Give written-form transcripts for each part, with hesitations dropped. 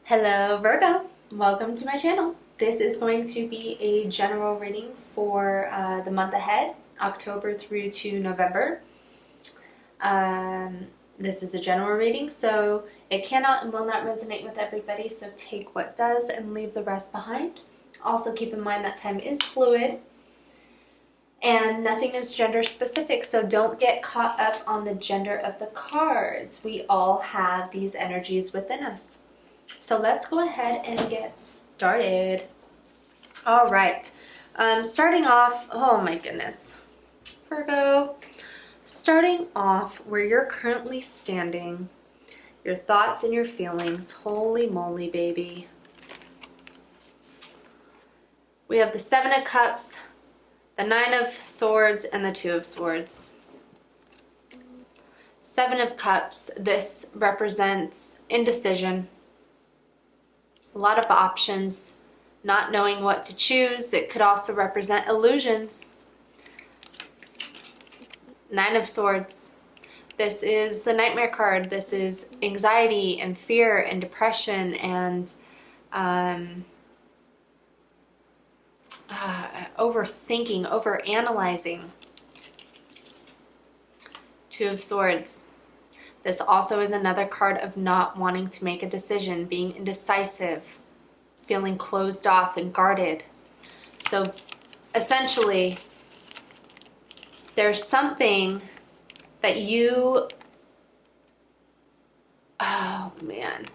Hello Virgo, welcome to my channel. This is going to be a general reading for the month ahead, October through to November. This is a general reading, so it cannot and will not resonate with everybody, so take what does and leave the rest behind. Also keep in mind that time is fluid and nothing is gender specific, so don't get caught up on the gender of the cards. We all have these energies within us. So let's go ahead and get started. All right, starting off, oh my goodness, Virgo, starting off where you're currently standing, your thoughts and your feelings, holy moly, baby. We have the Seven of Cups, the Nine of Swords, and the Two of Swords. Seven of Cups, this represents indecision. A lot of options, not knowing what to choose. It could also represent illusions. Nine of Swords. This is the Nightmare card. This is anxiety and fear and depression and overthinking, overanalyzing. Two of Swords. This also is another card of not wanting to make a decision, being indecisive, feeling closed off and guarded. So essentially, there's something that you, oh man,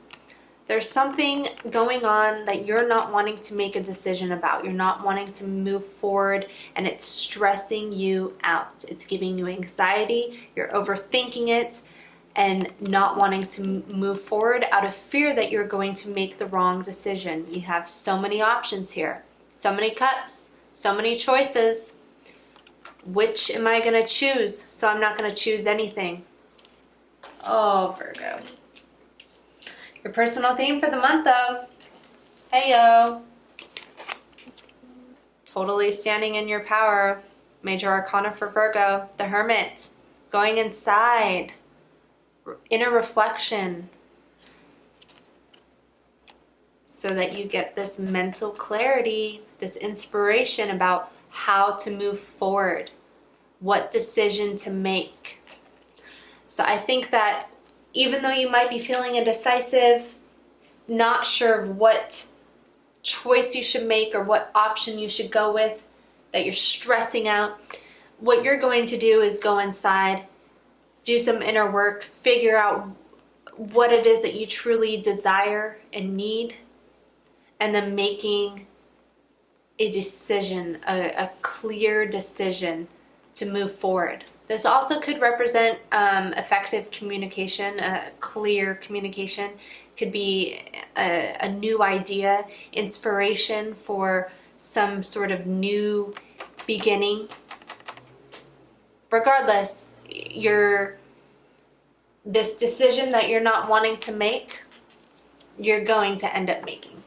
there's something going on that you're not wanting to make a decision about. You're not wanting to move forward and it's stressing you out. It's giving you anxiety, you're overthinking it, and not wanting to move forward out of fear that you're going to make the wrong decision. You have so many options here, so many cups, so many choices. Which am I going to choose? So I'm not going to choose anything. Oh, Virgo. Your personal theme for the month, though. Hey, yo. Totally standing in your power. Major Arcana for Virgo. The Hermit. Going inside. Inner reflection, so that you get this mental clarity, this inspiration about how to move forward, what decision to make. So I think that even though you might be feeling indecisive, not sure of what choice you should make or what option you should go with, that you're stressing out, what you're going to do is go inside, do some inner work, figure out what it is that you truly desire and need, and then making a decision, a clear decision to move forward. This also could represent effective communication, clear communication. Could be a new idea, inspiration for some sort of new beginning. Regardless, this decision that you're not wanting to make, you're going to end up making.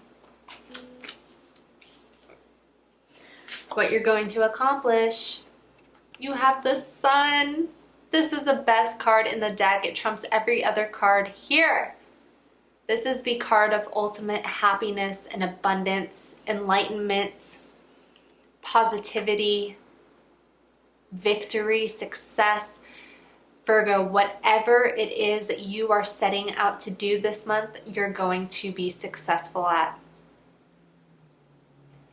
What you're going to accomplish, you have the Sun. This is the best card in the deck. It trumps every other card here. This is the card of ultimate happiness and abundance, enlightenment, positivity, victory, success. Virgo, whatever it is that you are setting out to do this month, you're going to be successful at.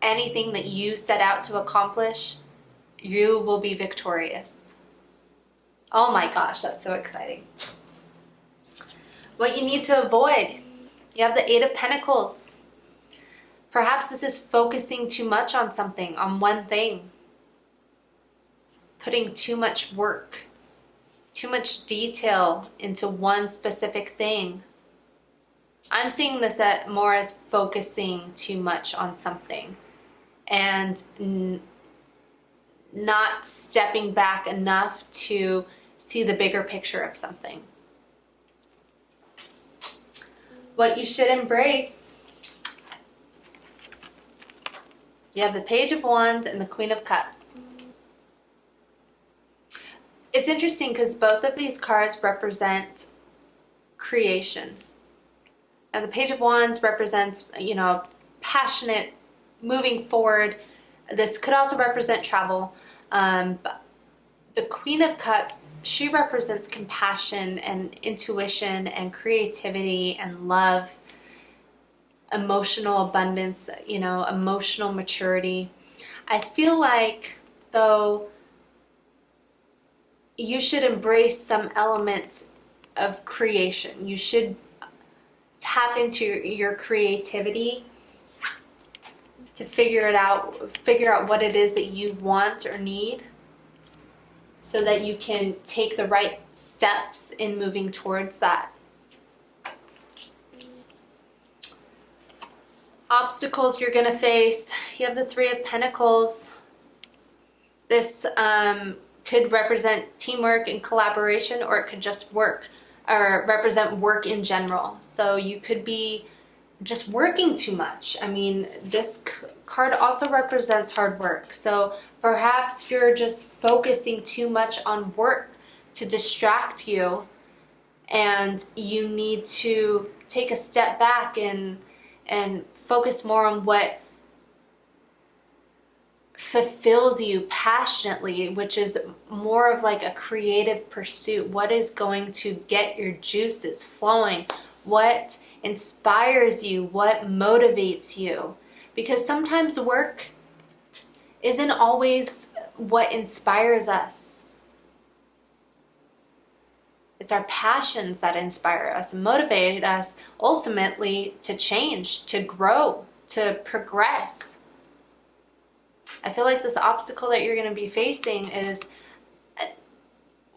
Anything that you set out to accomplish, you will be victorious. Oh my gosh, that's so exciting. What you need to avoid, you have the Eight of Pentacles. Perhaps this is focusing too much on something, on one thing. Putting too much work, too much detail into one specific thing. I'm seeing this more as focusing too much on something and not stepping back enough to see the bigger picture of something. What you should embrace. You have the Page of Wands and the Queen of Cups. It's interesting because both of these cards represent creation. And the Page of Wands represents, you know, passionate, moving forward. This could also represent travel. But the Queen of Cups, she represents compassion and intuition and creativity and love, emotional abundance, you know, emotional maturity. I feel like, though, you should embrace some element of creation. You should tap into your creativity to figure out what it is that you want or need, so that you can take the right steps in moving towards that. Obstacles you're going to face. You have the Three of Pentacles. This could represent teamwork and collaboration, or it could just work or represent work in general. So you could be just working too much. I mean, this card also represents hard work. So perhaps you're just focusing too much on work to distract you, and you need to take a step back and focus more on what fulfills you passionately, which is more of like a creative pursuit. What is going to get your juices flowing? What inspires you? What motivates you? Because sometimes work isn't always what inspires us. It's our passions that inspire us and motivate us ultimately to change, to grow, to progress. I feel like this obstacle that you're going to be facing is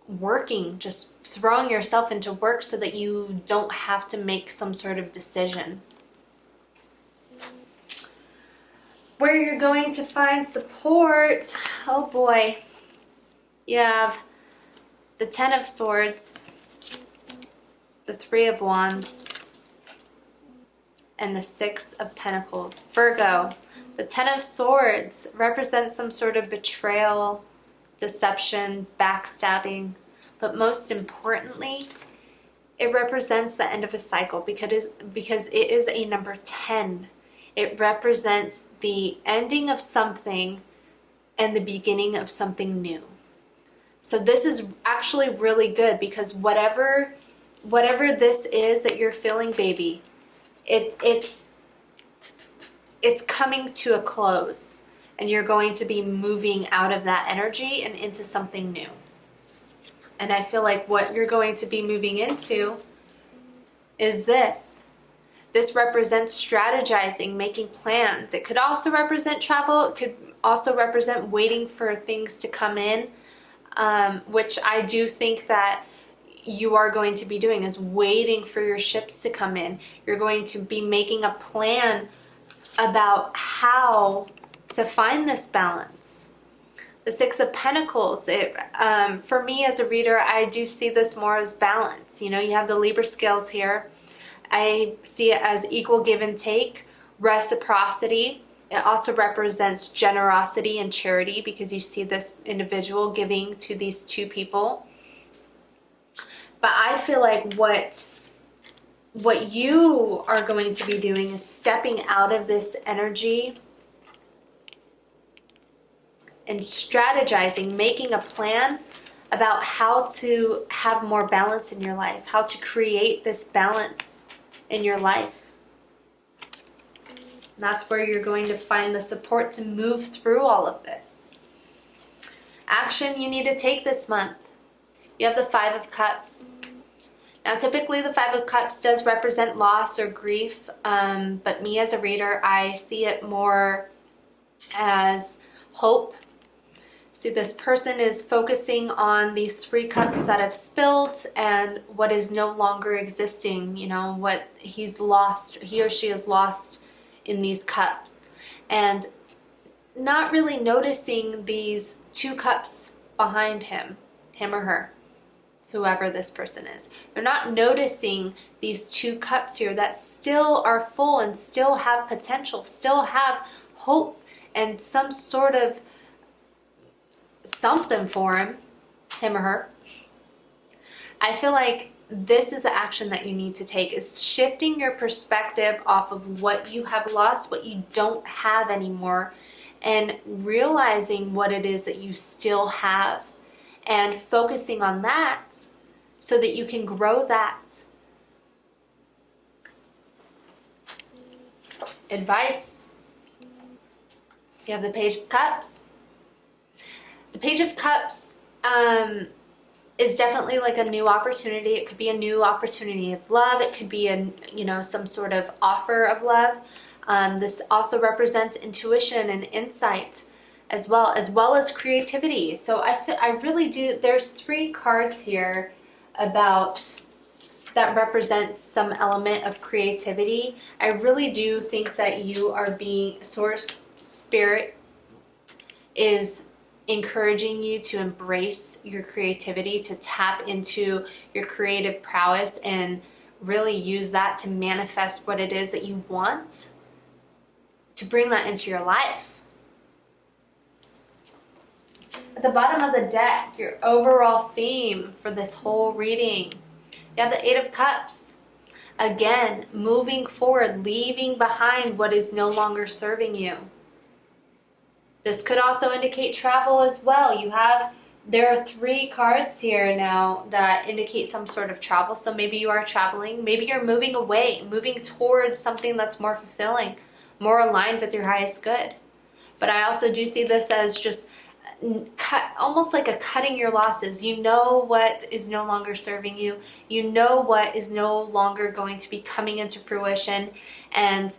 working, just throwing yourself into work so that you don't have to make some sort of decision. Where you're going to find support, oh boy, you have the Ten of Swords, the Three of Wands, and the Six of Pentacles. Virgo, the Ten of Swords represents some sort of betrayal, deception, backstabbing, but most importantly, it represents the end of a cycle because it is a number 10. It represents the ending of something and the beginning of something new. So this is actually really good, because whatever this is that you're feeling, baby, it's coming to a close, and you're going to be moving out of that energy and into something new. And I feel like what you're going to be moving into is this. This represents strategizing, making plans. It could also represent travel. It could also represent waiting for things to come in, which I do think that you are going to be doing, is waiting for your ships to come in. You're going to be making a plan about how to find this balance. The Six of Pentacles, for me as a reader, I do see this more as balance. You know, you have the Libra scales here. I see it as equal give and take, reciprocity. It also represents generosity and charity, because you see this individual giving to these two people. But I feel like what you are going to be doing is stepping out of this energy and strategizing, making a plan about how to have more balance in your life, how to create this balance in your life. And that's where you're going to find the support to move through all of this. Action you need to take this month. You have the Five of Cups. Now, typically the Five of Cups does represent loss or grief, but me as a reader, I see it more as hope. See, this person is focusing on these three cups that have spilled and what is no longer existing, you know, what he's lost, he or she has lost in these cups. And not really noticing these two cups behind him or her, whoever this person is. They're not noticing these two cups here that still are full and still have potential, still have hope and some sort of something for him or her. I feel like this is the action that you need to take, is shifting your perspective off of what you have lost, what you don't have anymore, and realizing what it is that you still have and focusing on that so that you can grow that. Advice. You have the Page of Cups. The Page of Cups is definitely like a new opportunity. It could be a new opportunity of love. It could be some sort of offer of love. This also represents intuition and insight as well as creativity. So I really do. There's 3 cards here about that represents some element of creativity. I really do think that you are being, Source Spirit is encouraging you to embrace your creativity, to tap into your creative prowess and really use that to manifest what it is that you want, to bring that into your life. At the bottom of the deck, your overall theme for this whole reading, you have the 8 of Cups. Again, moving forward, leaving behind what is no longer serving you. This could also indicate travel as well. There are 3 cards here now that indicate some sort of travel. So maybe you are traveling. Maybe you're moving away, moving towards something that's more fulfilling, more aligned with your highest good. But I also do see this as just almost like a cutting your losses. You know what is no longer serving you. You know what is no longer going to be coming into fruition, and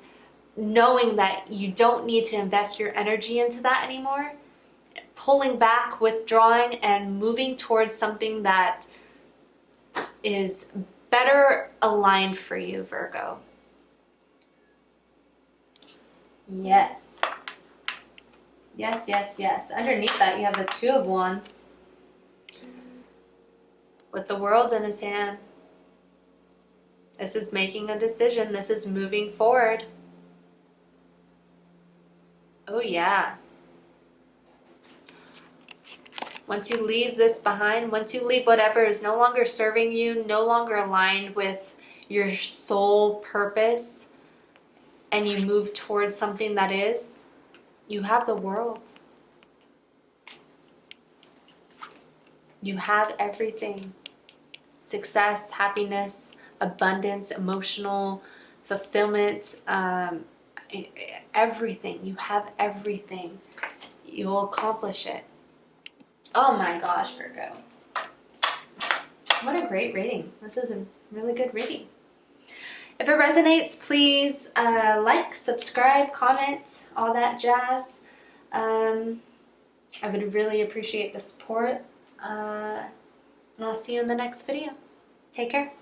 knowing that you don't need to invest your energy into that anymore. Pulling back, withdrawing, and moving towards something that is better aligned for you, Virgo. Yes. Yes, yes, yes. Underneath that, you have the 2 of Wands with the World in his hand. This is making a decision. This is moving forward. Oh, yeah. Once you leave this behind, once you leave whatever is no longer serving you, no longer aligned with your soul purpose, and you move towards something that is, you have the world. You have everything. Success, happiness, abundance, emotional fulfillment, everything. You have everything. You'll accomplish it. Oh my gosh, Virgo. What a great reading. This is a really good reading. If it resonates, please like, subscribe, comment, all that jazz. I would really appreciate the support. And I'll see you in the next video. Take care.